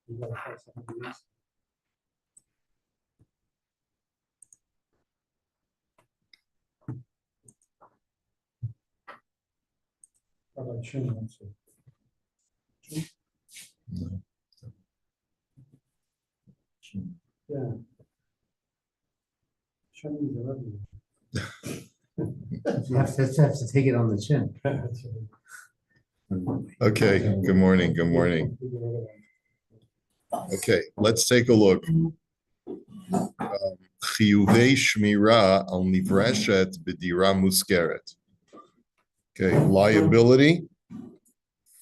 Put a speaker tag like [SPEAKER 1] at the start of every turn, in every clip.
[SPEAKER 1] You gotta find somebody else. How about Chin also? Yeah. Chin is a revenue.
[SPEAKER 2] You have to take it on the chin.
[SPEAKER 3] Okay, good morning, good morning. Okay, let's take a look. Chiyuvei shmira al nivreshet b'dira muskeret. Okay, liability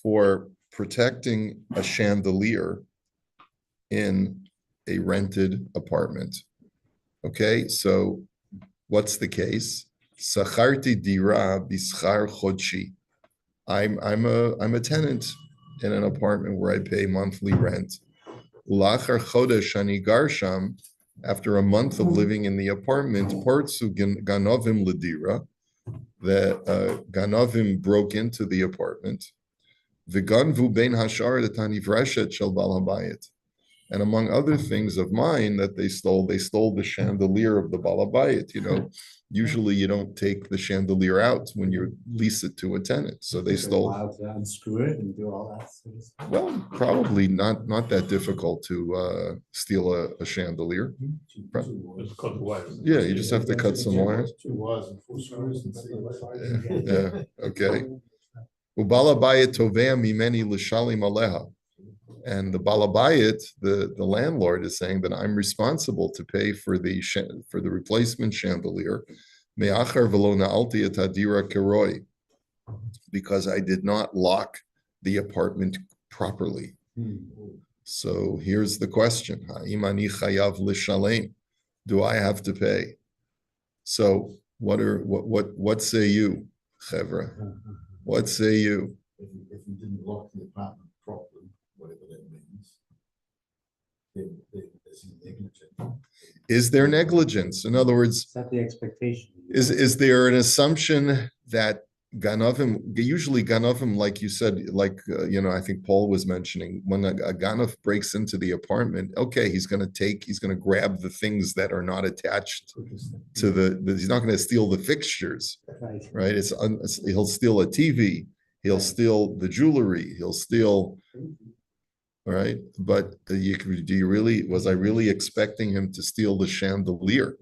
[SPEAKER 3] for protecting a chandelier in a rented apartment. Okay, so what's the case? Sacharti dira bischar chodshi. I'm a tenant in an apartment where I pay monthly rent. Ulachar chodesh ani garsham. After a month of living in the apartment, Partsu ganovim ledira, the ganovim broke into the apartment. V'ganvu bein hashar l'tanivreshet shel bal habayit. And among other things of mine that they stole the chandelier of the bal habayit. You know, usually you don't take the chandelier out when you lease it to a tenant. So they stole.
[SPEAKER 2] Allowed to unscrew it and do all that sort of stuff.
[SPEAKER 3] Well, probably not that difficult to steal a chandelier. Yeah, you just have to cut some wires.
[SPEAKER 1] 2 wires and 4 screws and see.
[SPEAKER 3] Yeah, okay. Ubalabayit tovea mimeni l'shalim aleha. And the balabayit, the landlord, is saying that I'm responsible to pay for the replacement chandelier, me'achar v'lo na'alti et hadira keroi, because I did not lock the apartment properly. So here's the question: Ha'im ani chayav l'shalem? Do I have to pay? So what say you, Chevra? What say you?
[SPEAKER 1] If you didn't lock the apartment properly, whatever that means, then it's negligent.
[SPEAKER 3] Is there negligence? In other words,
[SPEAKER 2] Is that the expectation?
[SPEAKER 3] is there an assumption that Ganovim, usually Ganovim, like you said, like, I think Paul was mentioning, when a Ganov breaks into the apartment, okay, he's going to grab the things that are not attached to he's not going to steal the fixtures, right? He'll steal a TV, he'll steal the jewelry, he'll steal, right? But was I really expecting him to steal the chandelier?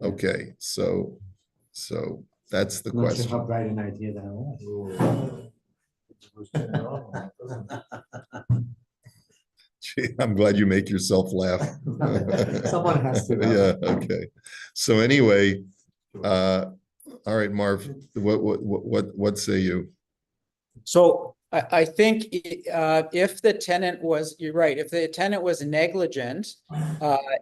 [SPEAKER 3] Okay, so that's the question.
[SPEAKER 2] Not sure how bright an idea that was.
[SPEAKER 3] Gee, I'm glad you make yourself laugh.
[SPEAKER 2] Someone has to.
[SPEAKER 3] Yeah, okay. So anyway, all right, Marv, what say you?
[SPEAKER 4] So I think if the tenant was, you're right, if the tenant was negligent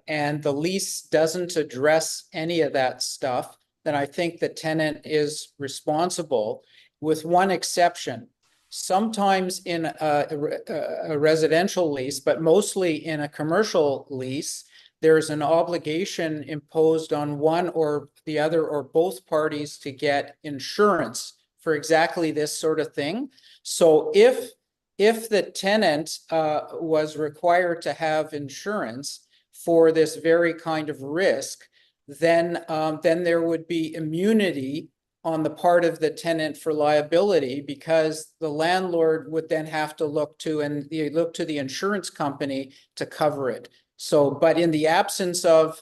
[SPEAKER 4] and the lease doesn't address any of that stuff, then I think the tenant is responsible, with one exception. Sometimes in a residential lease, but mostly in a commercial lease, there's an obligation imposed on one or the other or both parties to get insurance for exactly this sort of thing. So if the tenant was required to have insurance for this very kind of risk, then there would be immunity on the part of the tenant for liability, because the landlord would then have to look to the insurance company to cover it. So, but in the absence of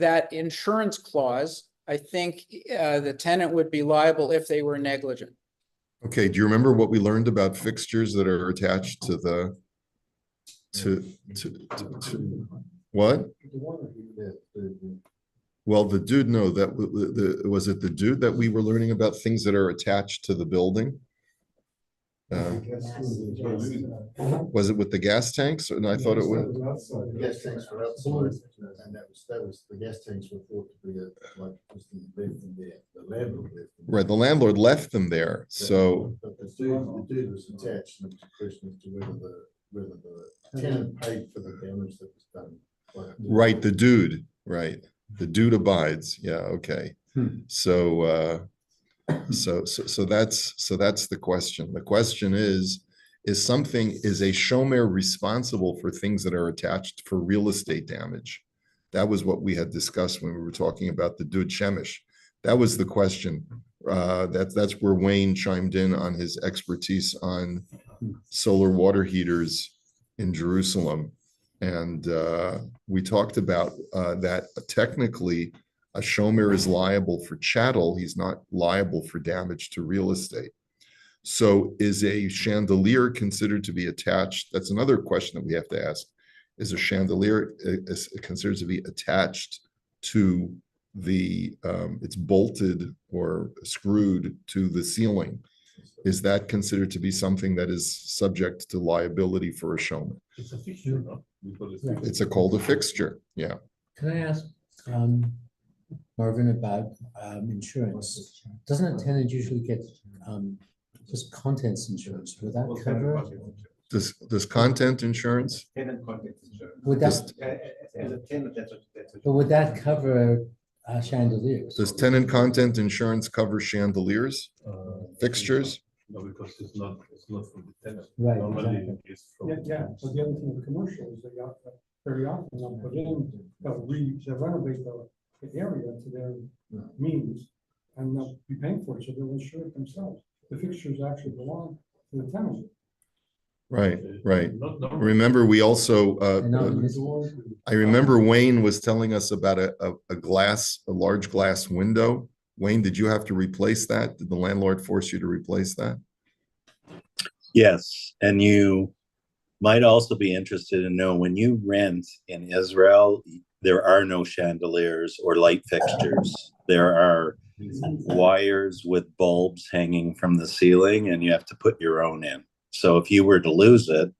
[SPEAKER 4] that insurance clause, I think the tenant would be liable if they were negligent.
[SPEAKER 3] Okay, do you remember what we learned about fixtures that are attached to the what? Well, the dude, no, was it the dude that we were learning about things that are attached to the building? Was it with the gas tanks? And I thought it was.
[SPEAKER 1] The gas tanks were outside, and that was the gas tanks were thought to be like just left them there. The landlord left them.
[SPEAKER 3] Right, the landlord left them there. So,
[SPEAKER 1] but the dude was attached, and it was a question as to whether the tenant paid for the damage that was done.
[SPEAKER 3] Right, the dude, right. The dude abides. Yeah, okay. So that's the question. The question is, is a shomer responsible for things that are attached for real estate damage? That was what we had discussed when we were talking about the Dud Shemesh. That was the question. That's where Wayne chimed in on his expertise on solar water heaters in Jerusalem. And we talked about that technically a shomer is liable for chattel. He's not liable for damage to real estate. So is a chandelier considered to be attached? That's another question that we have to ask. Is a chandelier considered to be attached to the, it's bolted or screwed to the ceiling? Is that considered to be something that is subject to liability for a shomer?
[SPEAKER 5] It's a fixture, no?
[SPEAKER 3] It's called a fixture, yeah.
[SPEAKER 2] Can I ask, Marvin, about insurance? Doesn't a tenant usually get just contents insurance? Would that cover?
[SPEAKER 3] Does content insurance?
[SPEAKER 5] Tenant content insurance.
[SPEAKER 2] Would
[SPEAKER 3] Does-
[SPEAKER 2] that,
[SPEAKER 5] As a tenant, that's
[SPEAKER 2] but would that cover chandeliers?
[SPEAKER 3] Does tenant content insurance cover chandeliers, fixtures?
[SPEAKER 5] No, because it's not for the tenant.
[SPEAKER 2] Right,
[SPEAKER 5] Normally
[SPEAKER 2] exactly.
[SPEAKER 5] it's from.
[SPEAKER 6] Yeah, but the other thing with commercial is that you have to, very often, they'll put in, they'll renovate the area to their means, and they'll be paying for it, so they'll insure it themselves. The fixtures actually belong to the tenant.
[SPEAKER 3] Right, right.
[SPEAKER 5] Not normally.
[SPEAKER 3] Remember, we also,
[SPEAKER 2] And not in this-
[SPEAKER 3] I remember Wayne was telling us about a large glass window. Wayne, did you have to replace that? Did the landlord force you to replace that?
[SPEAKER 7] Yes, and you might also be interested in know when you rent in Israel, there are no chandeliers or light fixtures. There are wires with bulbs hanging from the ceiling, and you have to put your own in. So if you were to lose it,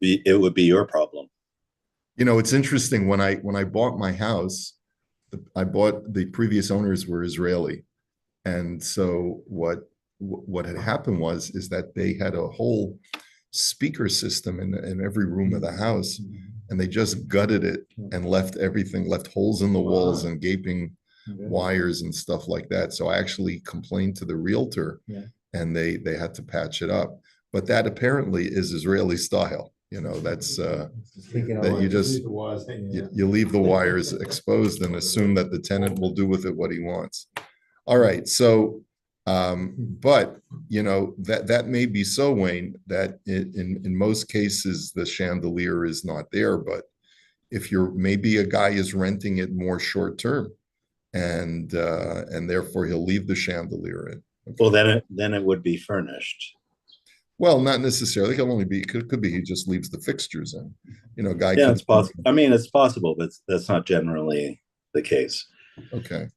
[SPEAKER 7] it would be your problem.
[SPEAKER 3] You know, it's interesting, when I bought my house, the previous owners were Israeli. And so what had happened is that they had a whole speaker system in every room of the house, and they just gutted it and left holes in the walls and gaping wires and stuff like that. So I actually complained to the realtor, and they had to patch it up. But that apparently is Israeli style. You know, that's that you just you leave the wires exposed and assume that the tenant will do with it what he wants. All right, so but you know, that may be so, Wayne, that in most cases the chandelier is not there. But if maybe a guy is renting it more short term, and therefore he'll leave the chandelier in. Okay.
[SPEAKER 7] Well, then it would be furnished.
[SPEAKER 3] Well, not necessarily. Could be he just leaves the fixtures in. You know, guy.
[SPEAKER 7] Yeah, it's possible. I mean, it's possible, but that's not generally the case.
[SPEAKER 3] Okay.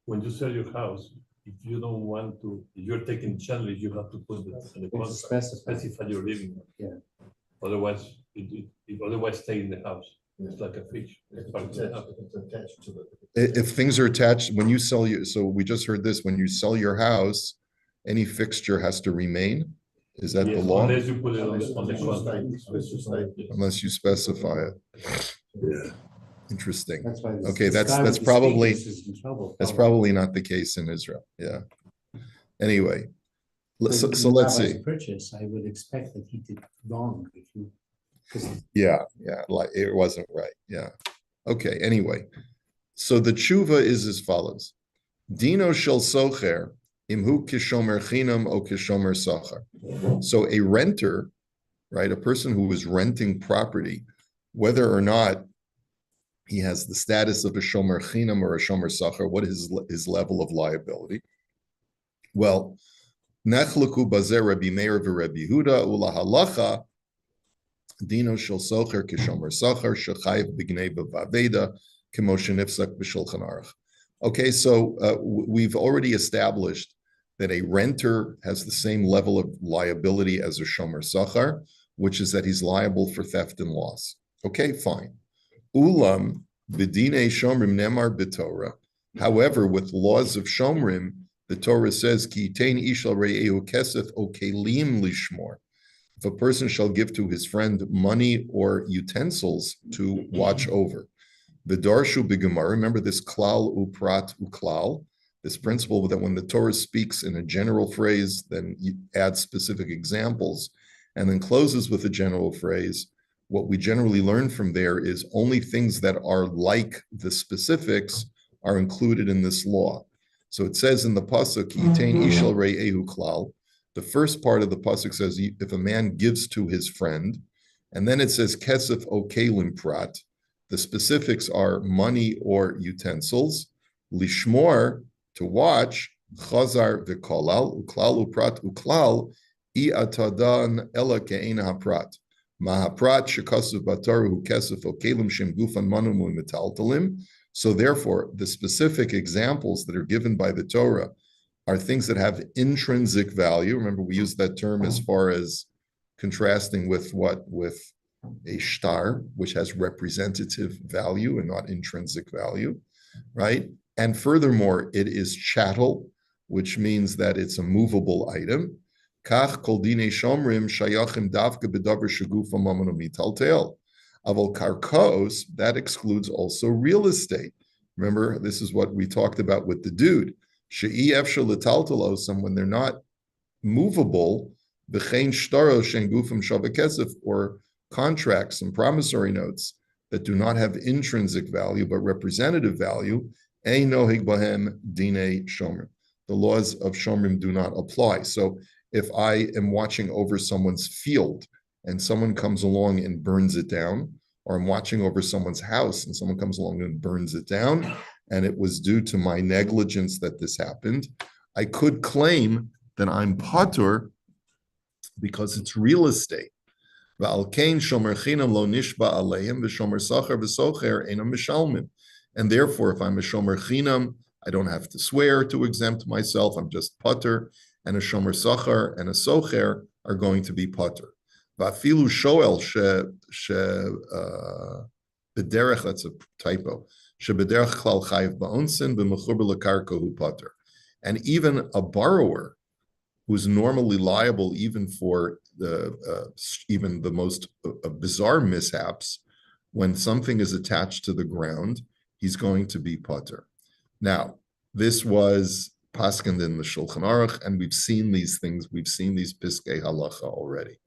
[SPEAKER 5] When you sell your house, if you don't want to, if you're taking chandelier, you have to put it in the contract, specify your living room.
[SPEAKER 2] Yeah.
[SPEAKER 5] Otherwise, otherwise stay in the house. It's like a fish. It's part of the house.
[SPEAKER 1] It's attached to the.
[SPEAKER 3] If things are attached, when you sell so we just heard this, when you sell your house, any fixture has to remain? Is that the
[SPEAKER 5] Yes,
[SPEAKER 3] law?
[SPEAKER 5] unless you put it on the contract.
[SPEAKER 3] Unless you specify it.
[SPEAKER 7] Yeah.
[SPEAKER 3] Interesting.
[SPEAKER 2] That's why.
[SPEAKER 3] Okay,
[SPEAKER 2] this guy
[SPEAKER 3] that's
[SPEAKER 2] with the
[SPEAKER 3] probably-
[SPEAKER 2] speakers is in trouble,
[SPEAKER 3] That's probably not the case in Israel. Yeah. Anyway, so
[SPEAKER 2] In
[SPEAKER 3] let's
[SPEAKER 2] Rabbi's
[SPEAKER 3] see.
[SPEAKER 2] Purchase, I would expect that he did wrong if you, because
[SPEAKER 3] Yeah, like it wasn't right. Yeah. Okay, anyway. So the tshuva is as follows. Dino shel socher imhu kishomer chinam o kishomer sachar. So a renter, right, a person who is renting property, whether or not he has the status of a shomer chinam or a shomer sachar, what is his level of liability? Well, nechluku bazer Rabbi Meir v'Rabbi Yehuda ula halacha dino shel socher kishomer sachar shechayev b'gnei b'vaveda kemo shenifsak b'shulchan aruch. Okay, so we've already established that a renter has the same level of liability as a shomer sachar, which is that he's liable for theft and loss. Okay, fine. Ulam b'dinei shomrim nemar b'Torah. However, with laws of shomrim, the Torah says, Ki yitein ish al re'ehu kesef o kelim lishmor. If a person shall give to his friend money or utensils to watch over. V'darshu b'gemara, remember this klal uprat uklal, this principle that when the Torah speaks in a general phrase, then you add specific examples. and then closes with a general phrase. What we generally learn from there is only things that are like the specifics are included in this law. So it says in the pasuk, "Yitain ishal re'ehu klal." The first part of the pasuk says, if a man gives to his friend, and then it says kesef o kelim prat. The specifics are money or utensils. Lishmor, to watch, chazar v'kolal, uklal uprat uklal, I atadan ela ke'ena haprat. Mahaprat shekasav bataru kesef o kelim shem gufan manum u'metaltalim. So therefore, the specific examples that are given by the Torah are things that have intrinsic value. Remember, we use that term as far as contrasting with what? With a shtar, which has representative value and not intrinsic value, right? And furthermore, it is chattel, which means that it's a movable item. Kach kol dinei shomrim shayachim davka b'davar shegufa mamonu mitaltel. Aval karkos, that excludes also real estate. Remember, this is what we talked about with the dude. She'i efshel l'taltelosam, when they're not movable, b'chein shtaro shen gufim shavakesef, or contracts and promissory notes that do not have intrinsic value but representative value, ein nohig bahem dinei shomrim. The laws of shomrim do not apply. So if I am watching over someone's field and someone comes along and burns it down, or I'm watching over someone's house and someone comes along and burns it down, and it was due to my negligence that this happened, I could claim that I'm patur because it's real estate. And therefore, if I'm a shomer chinam, I don't have to swear to exempt myself. I'm just patur, and a shomer sachar and a socher are going to be patur. Vafilu shoel b'derech, that's a typo. Shebederech klal chayiv ba'onsin b'mechuber lekarka hu patur. And even a borrower who's normally liable even for the most bizarre mishaps, when something is attached to the ground, he's going to be patur. Now, this was paskined in the Shulchan Aruch, and we've seen these things. We've seen these piskei halacha already.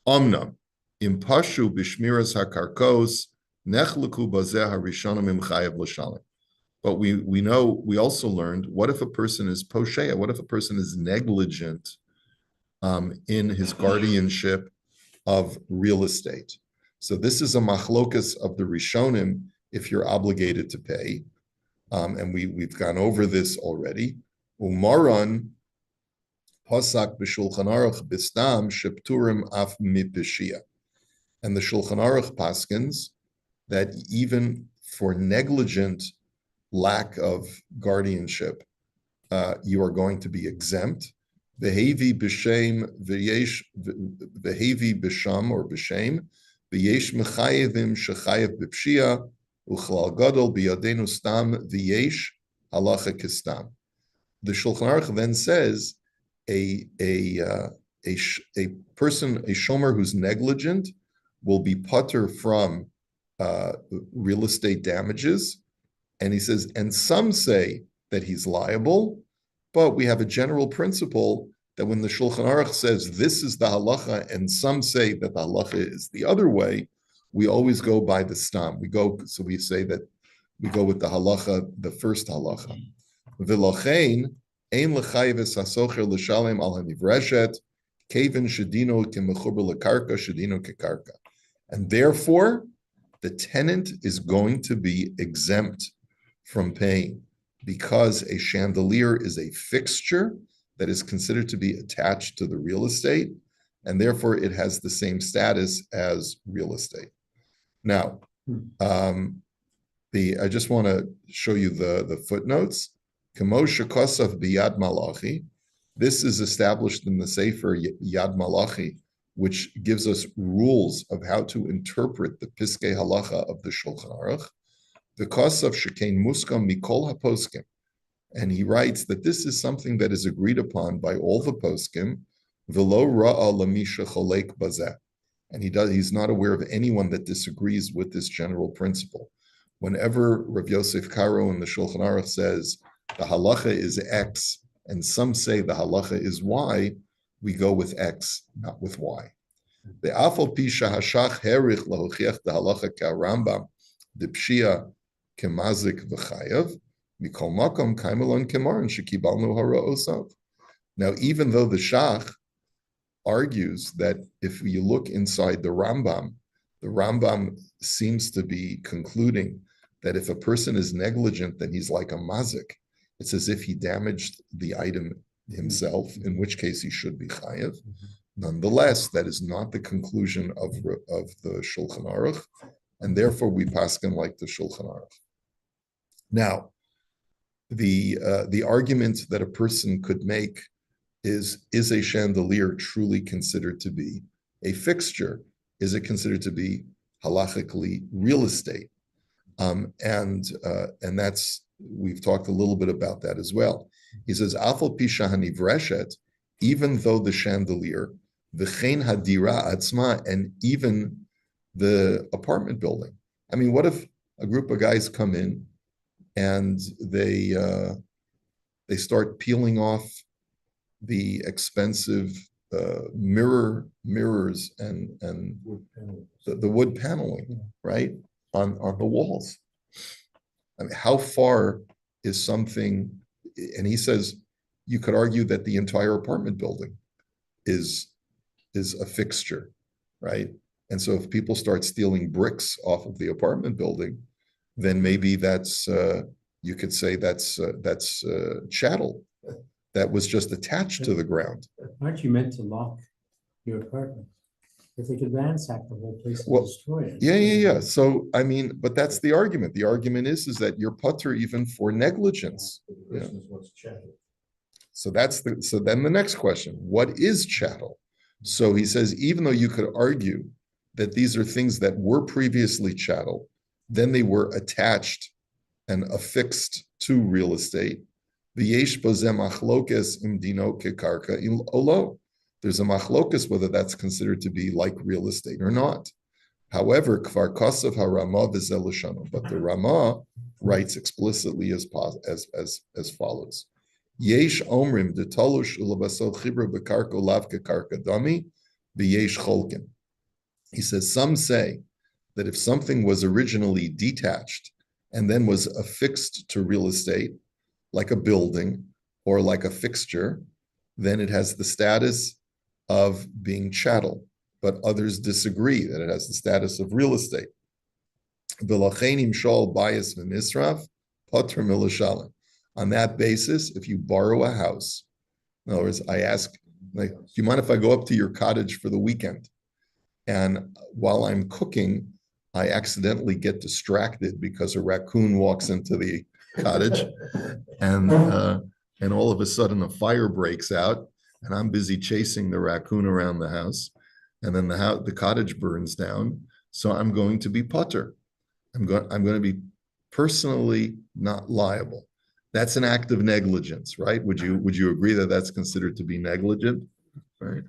[SPEAKER 3] Omnam, impashu b'shmiras hakarkos nechleku bazeh harishonim im chayev l'shalim. But we know, we also learned, what if a person is posheya? What if a person is negligent in his guardianship of real estate? So this is a machlokas of the Rishonim, if you're obligated to pay. And we've gone over this already. Umaran pasak b'shulchan aruch bistam shepturim af mipeshia. And the Shulchan Aruch paskins that even for negligent lack of guardianship, you are going to be exempt. Vehevi b'shem v'yesh vehevi b'sham or b'shem v'yesh mechayevim shechayev b'pshia uchlal gadol b'yadenu stam v'yesh halacha kistam. The Shulchan Aruch then says a person, a shomer who's negligent, will be patur from real estate damages. And he says, and some say that he's liable, but we have a general principle that when the Shulchan Aruch says this is the halacha, and some say that the halacha is the other way, we always go by the stam. So we say that we go with the halacha, the first halacha. V'lochein ein l'chayeves hasocher l'shalem al hanivreshet kevin shedino kemechuber lekarka shedino kekarka. And therefore, the tenant is going to be exempt from paying because a chandelier is a fixture that is considered to be attached to the real estate, and therefore it has the same status as real estate. Now, I just want to show you the footnotes. Kamosha Kosaf biyad Malachi. This is established in the Sefer Yad Malachi, which gives us rules of how to interpret the Piskei Halacha of the Shulchan Aruch. The Kosaf Shekain Muskam Mikol HaPoskim. And he writes that this is something that is agreed upon by all the poskim, V'lo ra'a lamisha cholek bazeh. And he's not aware of anyone that disagrees with this general principle. Whenever Rav Yosef Karo in the Shulchan Aruch says the halacha is X, and some say the halacha is Y, we go with X, not with Y. The afal pi shahashach herich lahochiach the halacha ka'Rambam the pshia kemazik v'chayav mikol makom kaimelon kemarin shekibalnu hara osav. Now, even though the Shach argues that if you look inside the Rambam seems to be concluding that if a person is negligent, then he's like a mazik. It's as if he damaged the item himself, in which case he should be chayav. Nonetheless, that is not the conclusion of the Shulchan Aruch, and therefore we paskin like the Shulchan Aruch. Now, the argument that a person could make is a chandelier truly considered to be a fixture? Is it considered to be halachically real estate? And that's, we've talked a little bit about that as well. He says, Afal pisha hanivreshet, even though the chandelier, v'chein hadira atzma, and even the apartment building. I mean, what if a group of guys come in and they start peeling off the expensive mirrors and the wood paneling, right, on the walls? I mean, how far is something? And he says you could argue that the entire apartment building is a fixture, right? And so if people start stealing bricks off of the apartment building, then maybe that's you could say that's chattel that was just attached to the ground.
[SPEAKER 2] Aren't you meant to lock your apartment? If they could ransack the whole place and
[SPEAKER 3] Well,
[SPEAKER 2] destroy it.
[SPEAKER 3] Yeah. So, I mean, but that's the argument. The argument is that you're putter even for negligence.
[SPEAKER 1] The question is what's chattel?
[SPEAKER 3] So then the next question, what is chattel? So he says, even though you could argue that these are things that were previously chattel, then they were attached and affixed to real estate. There's a machlokas whether that's considered to be like real estate or not. However, kvar kasav harama v'zelishanu, but the Rama writes explicitly as follows: Yesh omrim detalush ulabasol chibra bekarko lavka karka dami v'yesh cholkin. He says some say that if something was originally detached and then was affixed to real estate, like a building or like a fixture, then it has the status of being chattel. But others disagree that it has the status of real estate. On that basis, if you borrow a house, in other words, I ask, like, do you mind if I go up to your cottage for the weekend? And while I'm cooking, I accidentally get distracted because a raccoon walks into the cottage, and all of a sudden a fire breaks out, and I'm busy chasing the raccoon around the house, and then the cottage burns down. So I'm going to be putter. I'm going to be personally not liable. That's an act of negligence, right? Would you agree that that's considered to be negligent, right?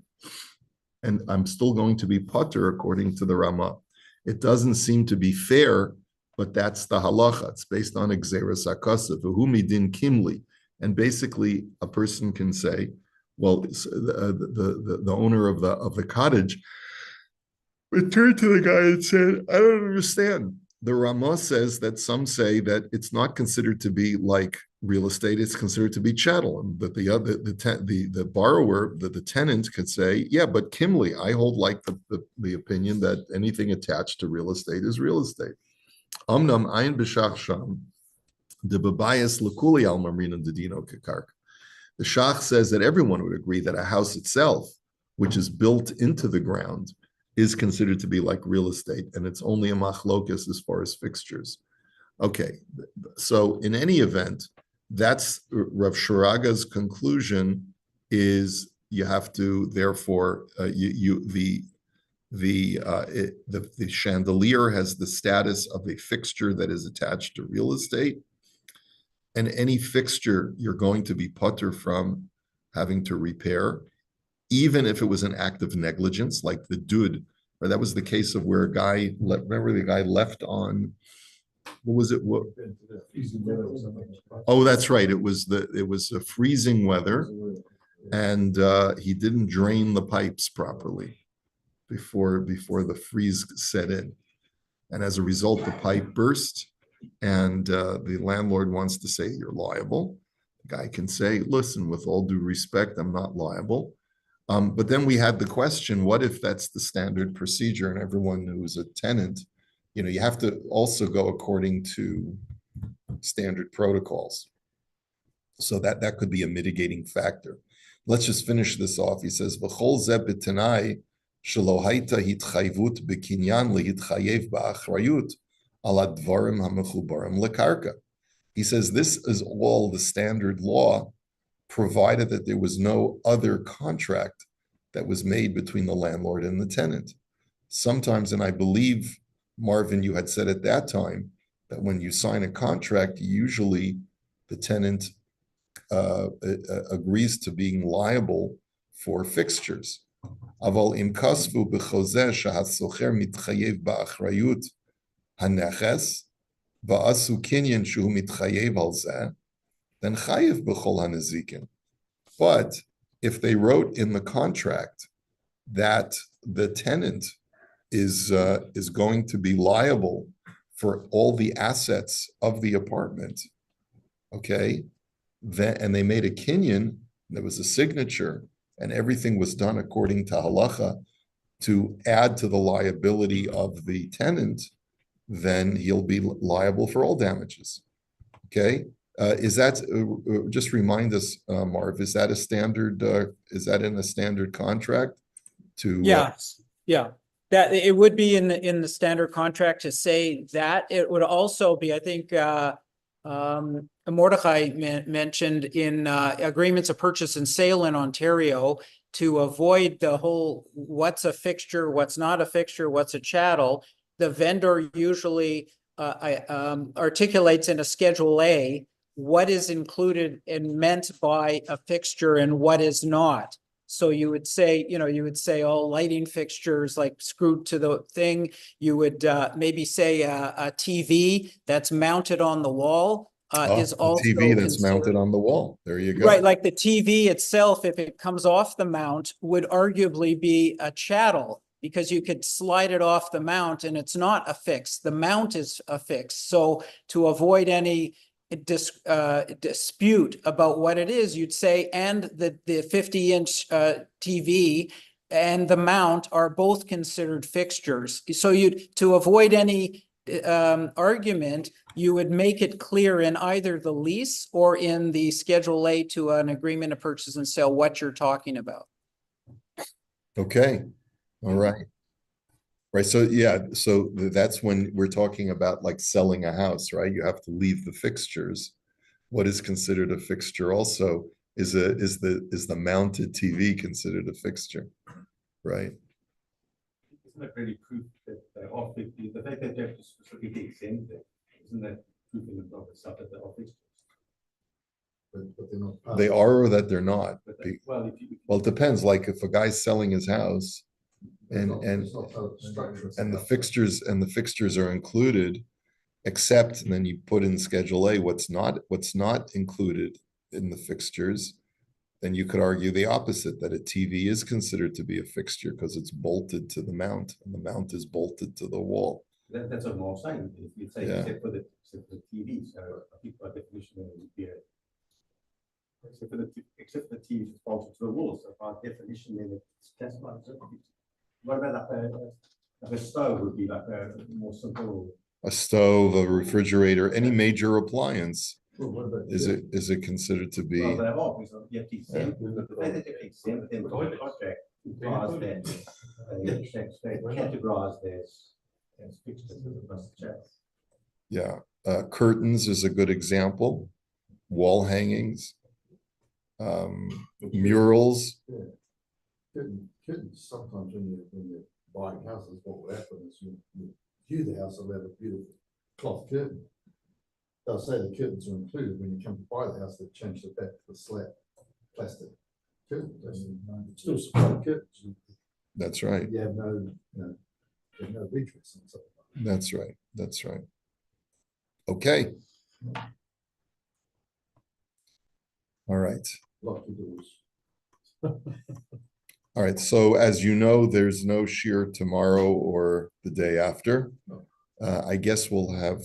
[SPEAKER 3] And I'm still going to be putter according to the Rama. It doesn't seem to be fair, but that's the halacha. It's based on Gzeras HaKasav, V'hu midin kimli. And basically, a person can say, well, the owner of the cottage returned to the guy and said, I don't understand. The Rama says that some say that it's not considered to be like real estate; it's considered to be chattel, and that the borrower, the tenant, could say, yeah, but Kimli, I hold like the opinion that anything attached to real estate is real estate. Amnam ayin b'shach sham de bebayas lekuli al marina dedino kekark. The Shach says that everyone would agree that a house itself, which is built into the ground, is considered to be like real estate, and it's only a machlokas as far as fixtures. Okay, so in any event, that's Rav Shuraga's conclusion is you have to therefore the chandelier has the status of a fixture that is attached to real estate, and any fixture you're going to be putter from having to repair, even if it was an act of negligence, like the dud, or that was the case of where a guy, remember the guy left on, what was it? Oh, that's right. It was a freezing weather, and he didn't drain the pipes properly. before the freeze set in. And as a result, the pipe burst, and the landlord wants to say you're liable. The guy can say, listen, with all due respect, I'm not liable. But then we had the question, what if that's the standard procedure and everyone who's a tenant, you have to also go according to standard protocols. So that could be a mitigating factor. Let's just finish this off. He says, "V'chol zeh b'tanai shelo hayta hitchayvut b'kinyan lehitchayev ba'achrayut al advarim hamechubarim lekarka." He says this is all the standard law, provided that there was no other contract that was made between the landlord and the tenant. Sometimes, and I believe, Marvin, you had said at that time that when you sign a contract, usually the tenant agrees to being liable for fixtures. Aval im kasvu b'chozeh shahasocher mitchayev ba'achrayut haneches ba'asu kinyan shu mitchayev al zeh, then chayev b'chol hanezikin. But if they wrote in the contract that the tenant is going to be liable for all the assets of the apartment, okay, then, and they made a kinyan, there was a signature, and everything was done according to halacha to add to the liability of the tenant, then he'll be liable for all damages. Okay, is that just remind us, Marv? Is that a standard? Is that in a standard contract?
[SPEAKER 4] Yeah. That it would be in the standard contract to say that. It would also be, I think, Mordechai mentioned in agreements of purchase and sale in Ontario, to avoid the whole what's a fixture, what's not a fixture, what's a chattel. The vendor usually articulates in a Schedule A what is included and meant by a fixture and what is not. So you would say, all lighting fixtures like screwed to the thing. You would maybe say a TV that's mounted on the wall is also
[SPEAKER 3] TV that's mounted on the wall. There you go.
[SPEAKER 4] Right, like the TV itself, if it comes off the mount, would arguably be a chattel, because you could slide it off the mount and it's not affixed. The mount is affixed. So to avoid any dispute about what it is, you'd say, and the 50-inch TV and the mount are both considered fixtures. So to avoid any argument, you would make it clear in either the lease or in the Schedule A to an agreement of purchase and sale what you're talking about.
[SPEAKER 3] Okay, all right. Right, so yeah, so that's when we're talking about like selling a house, right? You have to leave the fixtures. What is considered a fixture also is the mounted TV considered a fixture, right?
[SPEAKER 8] Isn't that really proof that they are 50? The fact that they have to specifically exempt it, isn't that proof in and of itself that they are fixtures?
[SPEAKER 1] But they're not.
[SPEAKER 3] They are or that they're not.
[SPEAKER 8] Well,
[SPEAKER 3] Well, it depends. Like if a guy's selling his house and the fixtures are included, except, and then you put in Schedule A what's not included in the fixtures, then you could argue the opposite, that a TV is considered to be a fixture because it's bolted to the mount, and the mount is bolted to the wall.
[SPEAKER 8] that's what I'm saying. If you say
[SPEAKER 3] Yeah.
[SPEAKER 8] except for the TV, so I think by definition it would be except for the TV is bolted to the wall. So by definition, then it's classified as a fixture. What about like a stove would be like a more simple.
[SPEAKER 3] A stove, a refrigerator, any major appliance,
[SPEAKER 1] Well, what about
[SPEAKER 3] is it considered to be?
[SPEAKER 8] Well, they are, because you have to exempt, the fact that you have to exempt them from the contract implies that they categorized as fixtures as opposed to chattels.
[SPEAKER 3] Yeah, curtains is a good example. Wall hangings, murals.
[SPEAKER 1] Kittens, sometimes when you're buying houses, what will happen is you view the house, they'll have a beautiful cloth curtain. They'll say the curtains are included. When you come to buy the house, they've changed it back to the slat plastic curtain. Still supply curtains.
[SPEAKER 3] That's right.
[SPEAKER 1] You have no redress on something like that.
[SPEAKER 3] That's right. That's right. Okay. All right.
[SPEAKER 1] Lock your doors.
[SPEAKER 3] All right, so as you know, there's no shear tomorrow or the day after. I guess we'll have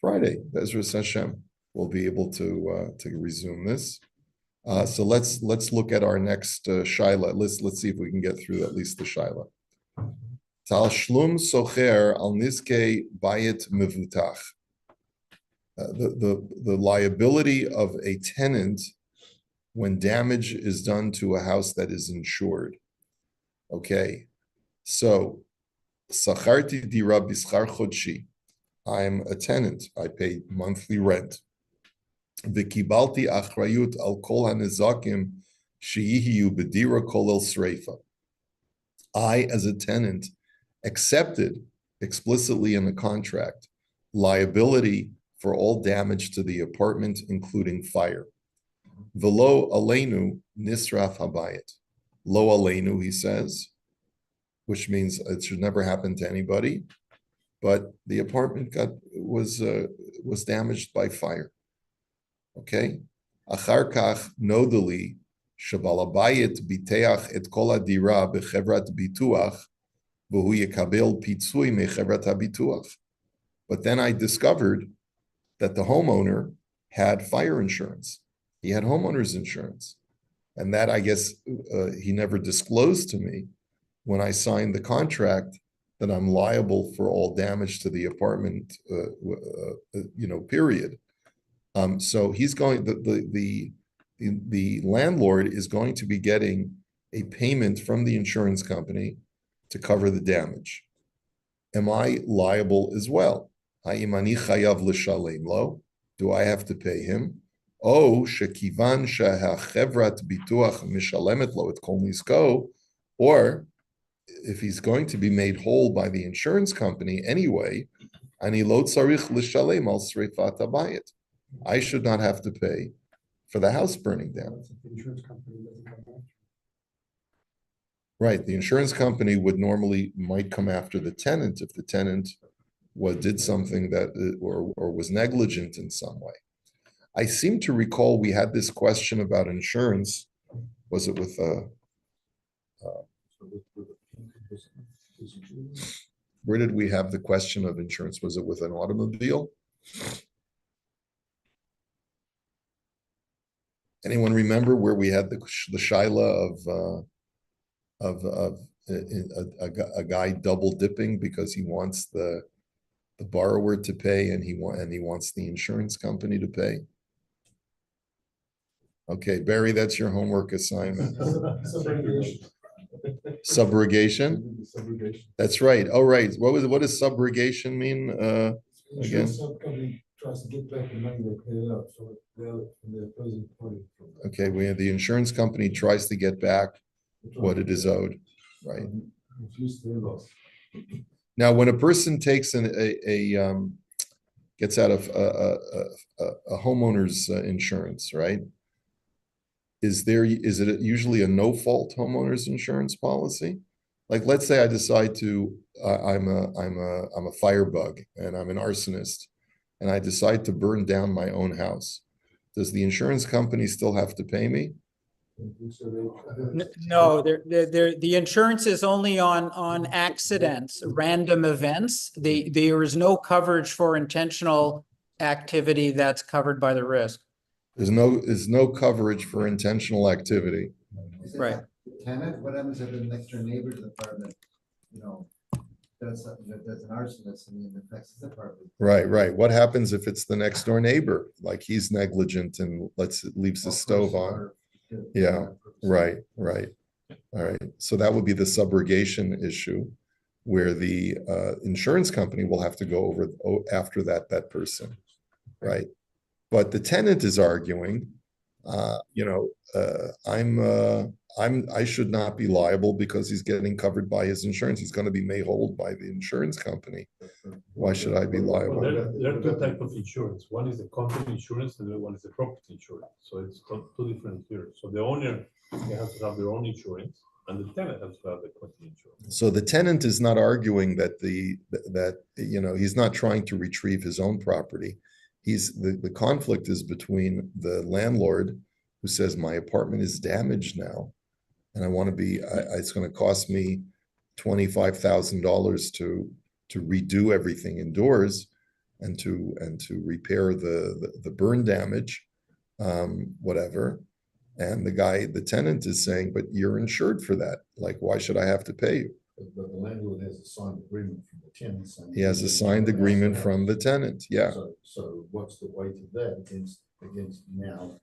[SPEAKER 3] Friday, Bezras Hashem. We'll be able to resume this. So let's look at our next shaila. Let's see if we can get through at least the shaila. Tal shlum socher al nizke bayit mevutach. The liability of a tenant when damage is done to a house that is insured. Okay, so sacharti dira bischar chodshi. I'm a tenant. I pay monthly rent. V'kibalti achrayut al kol hanezakim sheyihiyu bedira kolel sreifa. I, as a tenant, accepted explicitly in the contract liability for all damage to the apartment, including fire. Velo aleinu nisraf habayit. Lo aleinu, he says, which means it should never happen to anybody. But the apartment was damaged by fire. Okay. Achar kach nodali shabalabayit biteach et kol adira bechevrat bituach v'hu yekabel pitzui mechevrat habituach. But then I discovered that the homeowner had fire insurance. He had homeowner's insurance. And that, I guess, he never disclosed to me when I signed the contract that I'm liable for all damage to the apartment, period. So he's going, the landlord is going to be getting a payment from the insurance company to cover the damage. Am I liable as well? Do I have to pay him? Or if he's going to be made whole by the insurance company anyway, I should not have to pay for the house burning down.
[SPEAKER 6] The insurance company doesn't come after.
[SPEAKER 3] Right, the insurance company might come after the tenant if the tenant did something that or was negligent in some way. I seem to recall we had this question about insurance. Was it with where did we have the question of insurance? Was it with an automobile? Anyone remember where we had the shaila of a guy double dipping because he wants the borrower to pay and he wants the insurance company to pay? Okay, Barry, that's your homework assignment. Subrogation. That's right. Oh, right. What does subrogation mean? Again.
[SPEAKER 1] Company tries to get back the money they paid out, so they're opposing party.
[SPEAKER 3] Okay, the insurance company tries to get back what it is owed, right? Now, when a person takes gets out of a homeowner's insurance, right? Is it usually a no-fault homeowner's insurance policy? Like, let's say I decide I'm a firebug and I'm an arsonist, and I decide to burn down my own house. Does the insurance company still have to pay me?
[SPEAKER 4] No, the insurance is only on accidents, random events. There is no coverage for intentional activity that's covered by the risk.
[SPEAKER 3] There's no coverage for intentional activity.
[SPEAKER 4] Right.
[SPEAKER 1] Tenant, what happens if the next door neighbor to the apartment, does an arsonist and it affects his apartment?
[SPEAKER 3] Right. What happens if it's the next door neighbor? Like he's negligent and leaves the stove on. Yeah, right. All right. So that would be the subrogation issue where the insurance company will have to go after that person. Right. But the tenant is arguing, I should not be liable because he's getting covered by his insurance. He's going to be made whole by the insurance company. Why should I be liable?
[SPEAKER 5] There are two types of insurance. One is the company insurance, and the other one is the property insurance. So it's two different here. So the owner, they have to have their own insurance, and the tenant has to have the company insurance.
[SPEAKER 3] So the tenant is not arguing that he's not trying to retrieve his own property. The conflict is between the landlord who says my apartment is damaged now, and I want to be, it's going to cost me $25,000 to redo everything indoors and to repair the burn damage, whatever. And the tenant is saying, but you're insured for that. Like, why should I have to pay you?
[SPEAKER 1] But the landlord has a signed agreement from the tenant. saying
[SPEAKER 3] He has a
[SPEAKER 1] he's
[SPEAKER 3] signed
[SPEAKER 1] gonna
[SPEAKER 3] agreement
[SPEAKER 1] house
[SPEAKER 3] from the tenant, yeah.
[SPEAKER 1] So what's the weight of that against now?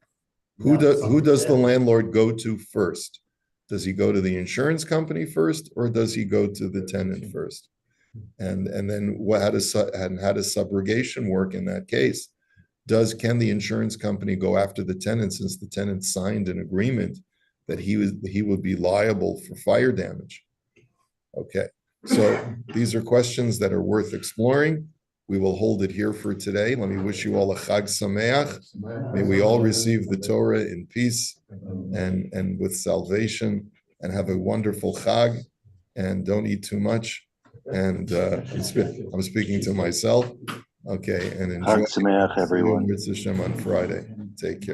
[SPEAKER 3] Who does
[SPEAKER 1] something
[SPEAKER 3] the
[SPEAKER 1] that-
[SPEAKER 3] landlord go to first? Does he go to the insurance company first, or does he go to the tenant first? And then how does subrogation work in that case? Can the insurance company go after the tenant since the tenant signed an agreement that he would be liable for fire damage? Okay, so these are questions that are worth exploring. We will hold it here for today. Let me wish you all a Chag Sameach. May we all receive the Torah in peace and with salvation, and have a wonderful Chag, and don't eat too much. And I'm speaking to myself. Okay, and enjoy.
[SPEAKER 7] Chag Sameach, everyone.
[SPEAKER 3] Mitzvah Shem on Friday. Take care.